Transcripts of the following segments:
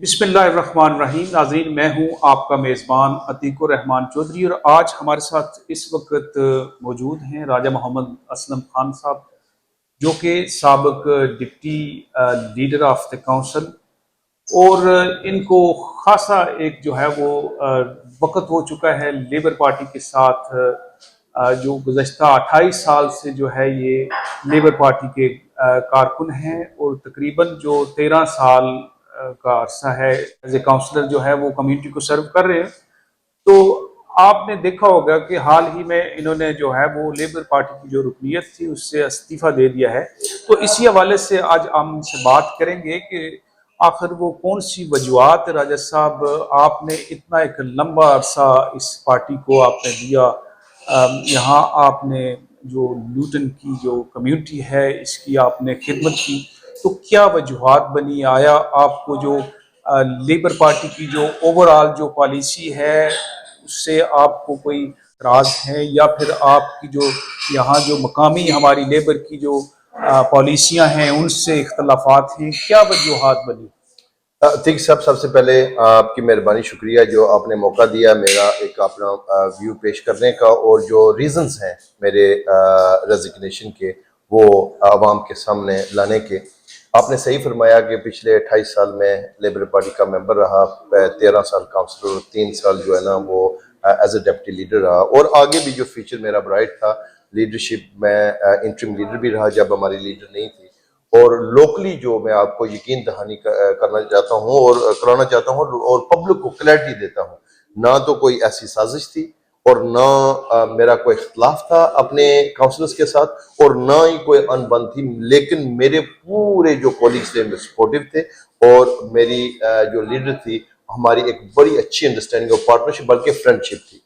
بسم اللہ الرحمن الرحیم۔ ناظرین، میں ہوں آپ کا میزبان عتیق الرحمان چودھری، اور آج ہمارے ساتھ اس وقت موجود ہیں راجہ محمد اسلم خان صاحب، جو کہ سابق deputy leader of the council, اور ان کو خاصا ایک جو ہے وہ وقت ہو چکا ہے لیبر پارٹی کے ساتھ، جو گزشتہ 28 سال سے جو ہے یہ لیبر پارٹی کے کارکن ہیں، اور تقریباً جو 13 سال کا عرصہ ہے ایز اے کاؤنسلر جو ہے وہ کمیونٹی کو سرو کر رہے ہیں۔ تو آپ نے دیکھا ہوگا کہ حال ہی میں انہوں نے جو ہے وہ لیبر پارٹی کی جو رکنیت تھی اس سے استعفیٰ دے دیا ہے۔ تو اسی حوالے سے آج ہم ان سے بات کریں گے کہ آخر وہ کون سی وجوہات، راجہ صاحب، آپ نے اتنا ایک لمبا عرصہ اس پارٹی کو آپ نے دیا، یہاں آپ نے جو لوٹن کی جو کمیونٹی ہے اس کی آپ نے خدمت کی، تو کیا وجوہات بنی؟ آیا آپ کو جو لیبر پارٹی کی جو اوور آل جو پالیسی ہے اس سے آپ کو کوئی اعتراض ہے، یا پھر آپ کی جو یہاں جو مقامی ہماری لیبر کی جو پالیسیاں ہیں ان سے اختلافات ہیں؟ کیا وجوہات بنی؟ عتیق صاحب، سب سے پہلے آپ کی مہربانی، شکریہ جو آپ نے موقع دیا میرا ایک اپنا ویو پیش کرنے کا، اور جو ریزنز ہیں میرے ریزگنیشن کے وہ عوام کے سامنے لانے کے۔ آپ نے صحیح فرمایا کہ پچھلے 28 سال میں لیبر پارٹی کا ممبر رہا، 13 سال کاؤنسلر اور 3 سال جو ہے نا وہ ایز اے ڈپٹی لیڈر رہا، اور آگے بھی جو فیوچر میرا برائٹ تھا لیڈرشپ میں، انٹرم لیڈر بھی رہا جب ہماری لیڈر نہیں تھی۔ اور لوکلی جو میں آپ کو یقین دہانی کرنا چاہتا ہوں اور کرانا چاہتا ہوں اور پبلک کو کلیئرٹی دیتا ہوں، نہ تو کوئی ایسی سازش تھی، اور نہ میرا کوئی اختلاف تھا اپنے کاؤنسلرز کے ساتھ، اور نہ ہی کوئی ان بن تھی، لیکن میرے پورے جو کولیگز تھے سپورٹیو تھے، اور میری جو لیڈر تھی، ہماری ایک بڑی اچھی انڈرسٹینڈنگ اور پارٹنرشپ بلکہ فرینڈشپ تھی۔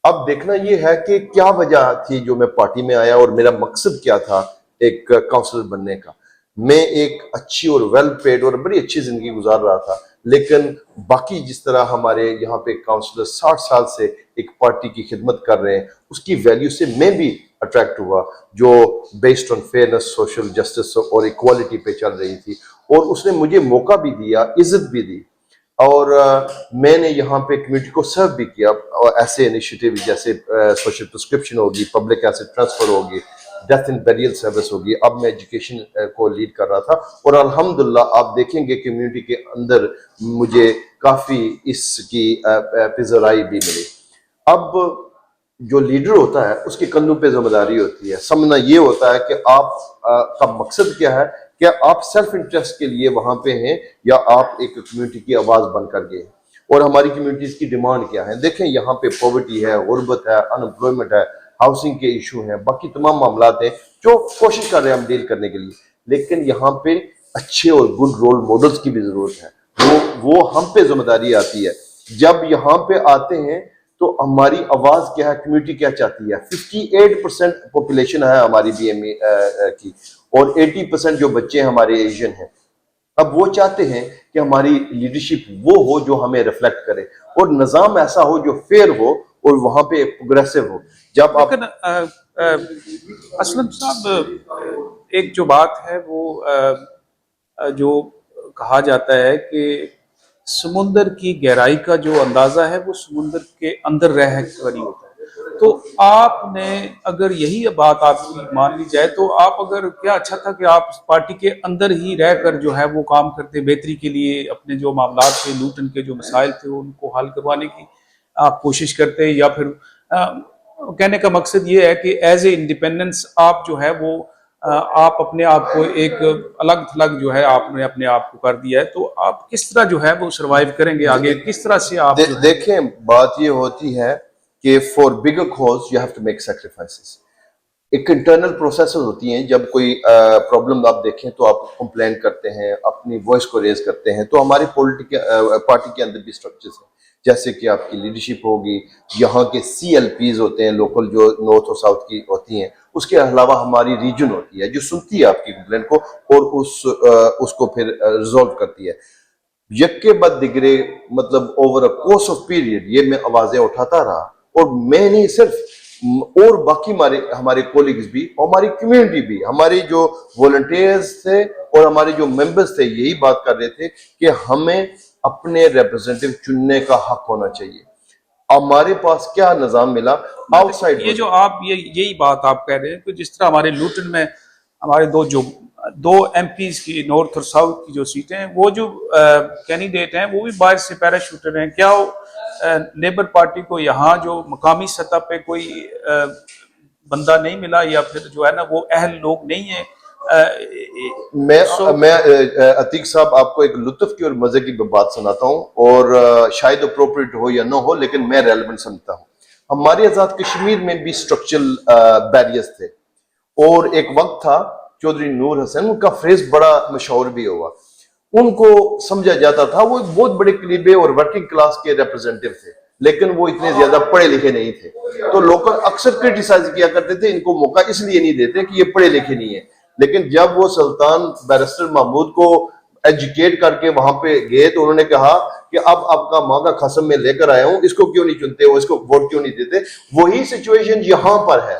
اب دیکھنا یہ ہے کہ کیا وجہ تھی جو میں پارٹی میں آیا، اور میرا مقصد کیا تھا ایک کاؤنسلر بننے کا۔ میں ایک اچھی اور ویل پیڈ اور بڑی اچھی زندگی گزار رہا تھا، لیکن باقی جس طرح ہمارے یہاں پہ کاؤنسلر 60 سال سے ایک پارٹی کی خدمت کر رہے ہیں، اس کی ویلیو سے میں بھی اٹریکٹ ہوا، جو بیسڈ آن فیئرنس، سوشل جسٹس اور ایکوالٹی پہ چل رہی تھی، اور اس نے مجھے موقع بھی دیا، عزت بھی دی، اور میں نے یہاں پہ کمیونٹی کو سرو بھی کیا، اور ایسے انیشیٹو جیسے سوشل پرسکرپشن ہوگی، پبلک ایسٹ ٹرانسفر ہوگی، ڈیتھ اینڈ بیریل سروس ہوگی، اب میں ایجوکیشن کو لیڈ کر رہا تھا، اور الحمدللہ آپ دیکھیں گے کمیونٹی کے اندر مجھے کافی اس کی پذیرائی بھی ملی۔ اب جو لیڈر ہوتا ہے اس کے کندھوں پہ ذمہ داری ہوتی ہے، سمجھنا یہ ہوتا ہے کہ آپ کا مقصد کیا ہے، کیا آپ سیلف انٹرسٹ کے لیے وہاں پہ ہیں، یا آپ ایک کمیونٹی کی آواز بن کر گئے ہیں۔ اور ہماری کمیونٹیز کی ڈیمانڈ کیا ہے، دیکھیں یہاں پہ پاورٹی ہے، غربت ہے، ان امپلائمنٹ ہے، ہاؤسنگ کے ایشو ہیں، باقی تمام معاملات ہیں جو کوشش کر رہے ہیں ہم ڈیل کرنے کے لیے، لیکن یہاں پہ اچھے اور گڈ رول ماڈلز کی بھی ضرورت ہے، وہ ہم پہ ذمہ داری آتی ہے۔ جب یہاں پہ آتے ہیں تو ہماری آواز کیا ہے، کمیونٹی کیا چاہتی ہے۔ 58% پاپولیشن ہے ہماری بی ایم اے کی، اور 80% جو بچے ہمارے ایشین ہیں۔ اب وہ چاہتے ہیں کہ ہماری لیڈرشپ وہ ہو جو ہمیں ریفلیکٹ کرے، اور نظام ایسا ہو جو فیئر ہو، اور وہاں پہ پروگریسو ہو۔ جب آپ لیکن اسلم صاحب، ایک جو بات ہے وہ جو کہا جاتا ہے کہ سمندر کی گہرائی کا جو اندازہ ہے وہ سمندر کے اندر رہ کر ہی ہوتا ہے۔ تو آپ نے اگر یہی بات آپ کی مان لی جائے تو آپ اگر کیا اچھا تھا کہ آپ پارٹی کے اندر ہی رہ کر جو ہے وہ کام کرتے، بہتری کے لیے اپنے جو معاملات تھے، لوٹن کے جو مسائل تھے ان کو حل کروانے کی آپ کوشش کرتے، یا پھر کہنے کا مقصد یہ ہے کہ ایز اے انڈیپینڈنس آپ جو ہے وہ آپ اپنے آپ کو ایک الگ تھلگ جو ہے آپ نے اپنے آپ کو کر دیا ہے، تو آپ کس طرح جو ہے وہ سروائیو کریں گے آگے؟ کس طرح سے آپ دیکھیں، بات یہ ہوتی ہے کہ for bigger cause you have to make sacrifices. ایک انٹرنل پروسیسز ہوتی ہیں، جب کوئی پرابلم آپ دیکھیں تو آپ کمپلین کرتے ہیں، اپنی وائس کو ریز کرتے ہیں، تو ہماری پارٹی کے اندر بھی اسٹرکچرز ہیں، جیسے کہ آپ کی لیڈرشپ ہوگی، یہاں کے سی ایل پیز ہوتے ہیں لوکل جو نارتھ اور ساؤتھ کی ہوتی ہیں، اس کے علاوہ ہماری ریجن ہوتی ہے جو سنتی ہے آپ کی کمپلین کو، اور اس کو پھر ریزالو کرتی ہے۔ یک کے بعد دیگرے، مطلب over a course of period یہ میں آوازیں اٹھاتا رہا، اور میں نہیں صرف، اور باقی ہمارے کولیگز بھی، اور ہماری کمیونٹی بھی، ہمارے جو والنٹیئرز تھے اور ہمارے جو ممبرز تھے، یہی بات کر رہے تھے کہ ہمیں اپنے ریپرزینٹیو چننے کا حق ہونا چاہیے. ہمارے پاس کیا نظام ملا آؤٹ سائڈ. یہ جو آپ یہی بات آپ کہہ رہے ہیں کہ جس طرح ہمارے لوٹن میں ہمارے دو ایم پیز کی نارتھ اور ساؤتھ کی جو سیٹیں ہیں، وہ جو کینڈیڈیٹ ہیں وہ بھی باہر سے پیراشوٹر ہیں. کیا لیبر پارٹی کو یہاں جو مقامی سطح پہ کوئی بندہ نہیں ملا، یا پھر جو ہے نا وہ اہل لوگ نہیں ہیں؟ میں عتیق صاحب آپ کو ایک لطف کی اور مزے کی بات سناتا ہوں، اور شاید اپروپریٹ ہو یا نہ ہو لیکن میں ریلیونٹ سمجھتا ہوں. ہمارے آزاد کشمیر میں بھی اسٹرکچرل بیریئرز تھے، اور ایک وقت تھا چودھری نور حسین، ان کا فریز بڑا مشہور بھی ہوا. ان کو سمجھا جاتا تھا وہ ایک بہت بڑے قلیبے اور ورکنگ کلاس کے ریپرزینٹیو تھے، لیکن وہ اتنے زیادہ پڑھے لکھے نہیں تھے. تو لوگ اکثر کرٹیسائز کیا کرتے تھے ان کو موقع اس لیے نہیں دیتے کہ یہ پڑھے لکھے نہیں ہیں. لیکن جب وہ سلطان بیرسٹر محمود کو ایجوکیٹ کر کے وہاں پہ گئے تو انہوں نے کہا کہ اب آپ کا ماں کا قسم میں لے کر آیا ہوں، اس کو کیوں نہیں چنتے ہو، اس کو ووٹ کیوں نہیں دیتے. وہی سچویشن یہاں پر ہے.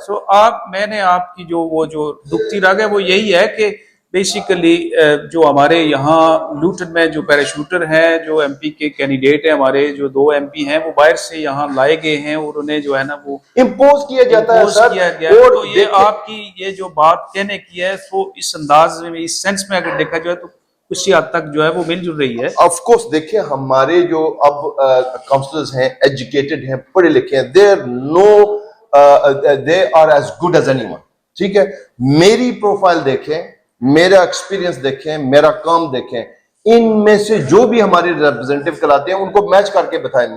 میں نے آپ کی جو دکھتی رگ ہے وہ یہی ہے کہ بیسیکلی جو ہمارے یہاں لوٹن میں جو پیراشوٹر ہیں، جو ایم پی کے کینڈیڈیٹ ہیں، ہمارے جو 2 ایم پی ہیں وہ باہر سے یہاں لائے گئے ہیں، اور انہیں جو ہے نا وہ امپوز کیا جاتا ہے سر. تو یہ آپ کی یہ جو بات کہنے کی ہے تو اس انداز میں، اس سینس میں اگر دیکھا جائے تو کسی حد تک جو ہے وہ مل جل رہی ہے. آف کورس دیکھیں ہمارے جو اب کاؤنسلرز ہیں ایجوکیٹڈ ہیں، پڑھے لکھے ہیں، they are as good as anyone. ٹھیک ہے، میری پروفائل دیکھیں، میرا ایکسپیرینس دیکھیں، میرا کام دیکھیں، ان میں سے جو بھی ہمارے ریپرزینٹیو کراتے ہیں ان کو میچ کر کے بتائیں.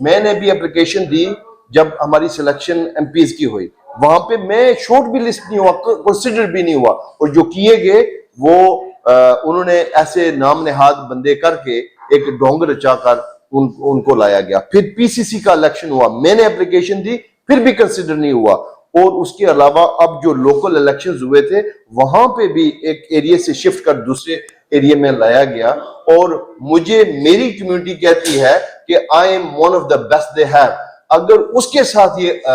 میں نے بھی اپلیکیشن دی جب ہماری سلیکشن ایم پیز کی ہوئی، وہاں پہ میں شورٹ بھی لسٹ نہیں ہوا، کنسیڈر بھی نہیں ہوا، اور جو کیے گئے وہ انہوں نے ایسے نام نہاد بندے کر کے ایک ڈھونگ رچا کر ان کو لایا گیا. پھر پی سی سی کا الیکشن ہوا، میں نے اپلیکیشن دی پھر بھی کنسیڈر نہیں ہوا. اور اس کے علاوہ اب جو لوکل الیکشنز ہوئے تھے وہاں پہ بھی ایک ایریے سے شفٹ کر دوسرے ایریے میں لایا گیا، اور مجھے میری کمیونٹی کہتی ہے کہ I am one of the best they have. اگر اس کے ساتھ یہ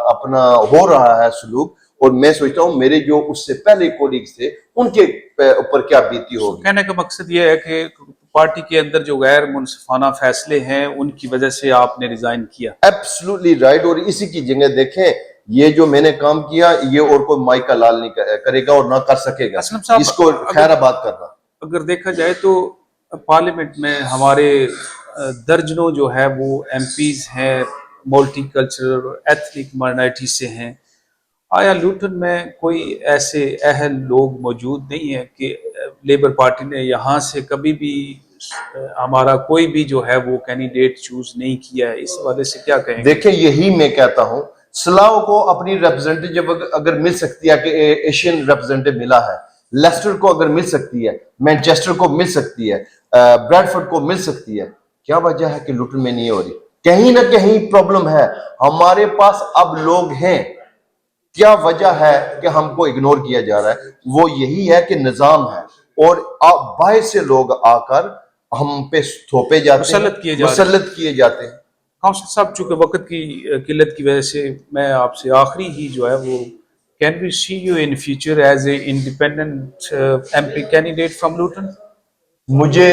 اپنا ہو رہا ہے سلوک، اور میں سوچتا ہوں میرے جو اس سے پہلے کولیگز تھے ان کے اوپر کیا بیتی ہوگی. کہنے کا مقصد یہ ہے کہ پارٹی کے اندر جو غیر منصفانہ فیصلے ہیں ان کی وجہ سے آپ نے ریزائن کیا. Absolutely right. اور اسی کی جگہ دیکھیں یہ جو میں نے کام کیا یہ اور کوئی مائک کا لال نہیں کرے گا اور نہ کر سکے گا اس کو خیر آباد کرنا. اگر دیکھا جائے تو پارلیمنٹ میں ہمارے درجنوں جو ہے وہ ایم پیز ہیں ملٹی کلچرل ایتھنک مائنورٹی سے ہیں. آیا لوٹن میں کوئی ایسے اہل لوگ موجود نہیں ہیں کہ لیبر پارٹی نے یہاں سے کبھی بھی ہمارا کوئی بھی جو ہے وہ کینڈیڈیٹ چوز نہیں کیا ہے؟ اس حوالے سے کیا کہیں گے؟ دیکھیں یہی میں کہتا ہوں، سلاؤ کو اپنی ریپرزینٹیو اگر مل سکتی ہے کہ ایشین ریپرزینٹیو ملا ہے، لیسٹر کو اگر مل سکتی ہے، مینچسٹر کو مل سکتی ہے، بریڈفورڈ کو مل سکتی ہے، کیا وجہ ہے کہ لوٹن میں نہیں ہو رہی؟ کہیں نہ کہیں پرابلم ہے. ہمارے پاس اب لوگ ہیں، کیا وجہ ہے کہ ہم کو اگنور کیا جا رہا ہے؟ وہ یہی ہے کہ نظام ہے، اور باہر سے لوگ آ کر ہم پہ تھوپے جاتے ہیں، مسلط کیے جاتے ہیں. کاؤنسلر صاحب چونکہ وقت کی قلت کی وجہ سے میں آپ سے آخری ہی جو ہے وہ can we see you in future as a independent M P candidate from Luton? مجھے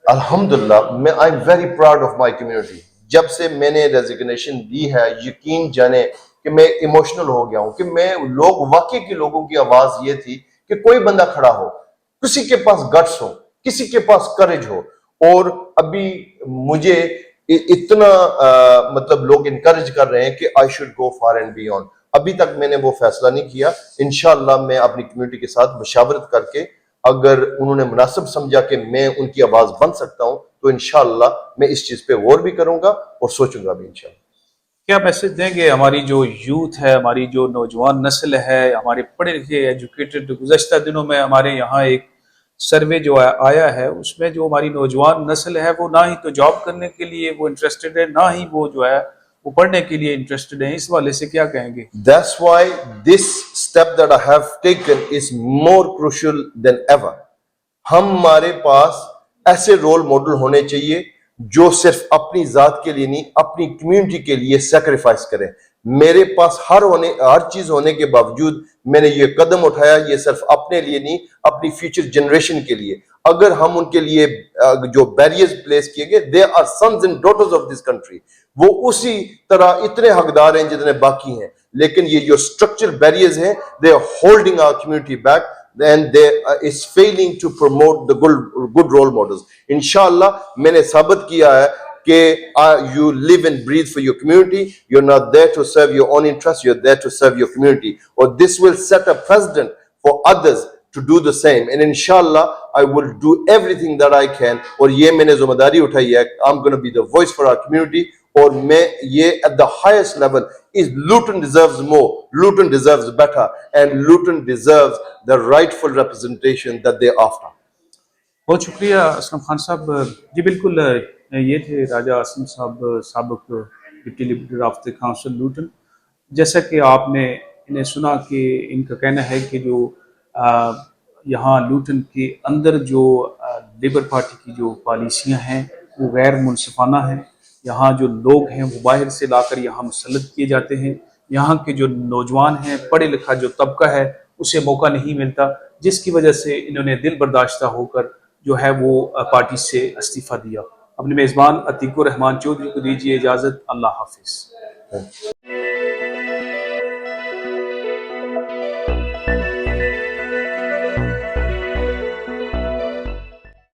الحمدللہ میں I am very proud of my community. جب سے میں نے ریزگنیشن دی ہے یقین جانے کہ میں ایموشنل ہو گیا ہوں کہ میں واقعی کے لوگوں کی آواز یہ تھی کہ کوئی بندہ کھڑا ہو، کسی کے پاس گٹس ہو، کسی کے پاس کریج ہو. اور ابھی مجھے اتنا مطلب لوگ انکریج کر رہے ہیں کہ I should go for and beyond. ابھی تک میں نے وہ فیصلہ نہیں کیا. انشاءاللہ میں اپنی کمیونٹی کے ساتھ مشاورت کر کے اگر انہوں نے مناسب سمجھا کہ میں ان کی آواز بن سکتا ہوں تو انشاءاللہ میں اس چیز پہ غور بھی کروں گا اور سوچوں گا بھی انشاءاللہ. کیا میسج دیں گے ہماری جو یوتھ ہے، ہماری جو نوجوان نسل ہے، ہمارے پڑھے لکھے ایجوکیٹڈ؟ گزشتہ دنوں میں ہمارے یہاں ایک سروے جو آیا ہے اس میں جو ہماری نوجوان نسل ہے وہ نہ ہی تو جاب کرنے کے لیے وہ انٹرسٹڈ ہے، نہ ہی وہ جو ہے وہ پڑھنے کے لیے انٹرسٹڈ ہیں. اس والے سے کیا کہیں گے؟ That's why this step that I have taken is more crucial than ever. ہمارے پاس ایسے رول ماڈل ہونے چاہیے جو صرف اپنی ذات کے لیے نہیں اپنی کمیونٹی کے لیے سیکریفائس کریں. میرے پاس ہر چیز ہونے کے باوجود میں نے یہ قدم اٹھایا, یہ صرف اپنے لیے نہیں, اپنی فیوچر جنریشن کے لیے. اگر ہم ان کے لیے جو بیریئرز پلیس کیے گئے, they are sons and daughters of this country, وہ اسی طرح اتنے حقدار ہیں جتنے باقی ہیں, لیکن یہ جو اسٹرکچر بیریئرز ہیں, they are holding our community back and they is failing to promote the good role models. Inshallah, میں نے ثابت کیا ہے کہ you live and breathe for your community. You're not there to serve your own interests, you're there to serve your community. Or this will set a precedent for others to do the same. And inshallah, I will do everything that I can. اور یہ میں نے ذمہ داری اٹھائی ہے, I'm going to be the voice for our community. اور میں یہ at the highest level is Luton deserves more, Luton deserves better, and Luton deserves the rightful representation that they after. بہت شکریہ اسلم خان صاحب. جی بالکل, یہ تھے راجہ اسلم صاحب, سابق deputy leader of the council Luton. جیسا کہ آپ نے انہیں سنا کہ ان کا کہنا ہے کہ جو یہاں لوٹن کے اندر جو لیبر پارٹی کی جو پالیسیاں ہیں وہ غیر منصفانہ ہیں. یہاں جو لوگ ہیں وہ باہر سے لا کر یہاں مسلط کیے جاتے ہیں. یہاں کے جو نوجوان ہیں, پڑھے لکھا جو طبقہ ہے, اسے موقع نہیں ملتا, جس کی وجہ سے انہوں نے دل برداشتہ ہو کر جو ہے وہ پارٹی سے استعفیٰ دیا. اپنے میزبان عتیق الرحمان چودھری کو دیجیے اجازت. اللہ حافظ.